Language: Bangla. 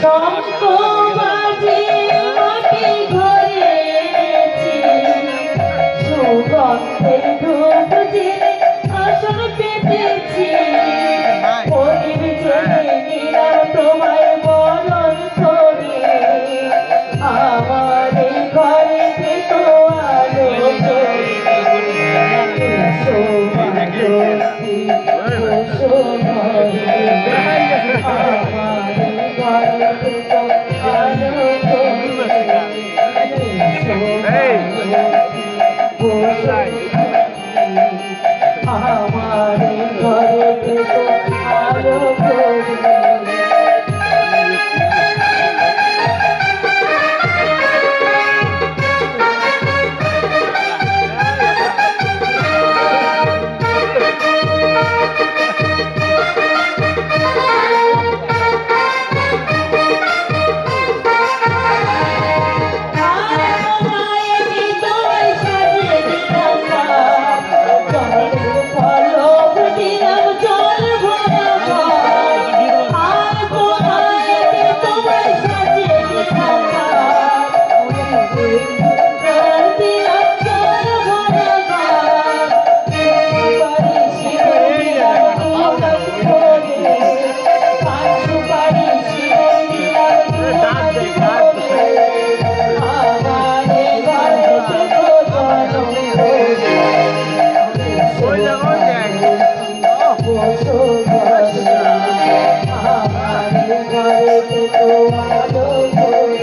শঙ্খবাজি মাটি ঘরেছি, সুগন্ধের ধূপ জেলে আসন পেতেছি, প্রদীপ জেলে নিলাম তোমায় বরণ করে, আমার এই ঘরে তো আলো জ্বলে। এসো মাগো, এসো ঘরে, আমার এই ঘরে তো আলো জ্বলে। এসো মাগো, আমার এই ঘরে তো আলো জ্বলে। আমার ঘরে তো আলো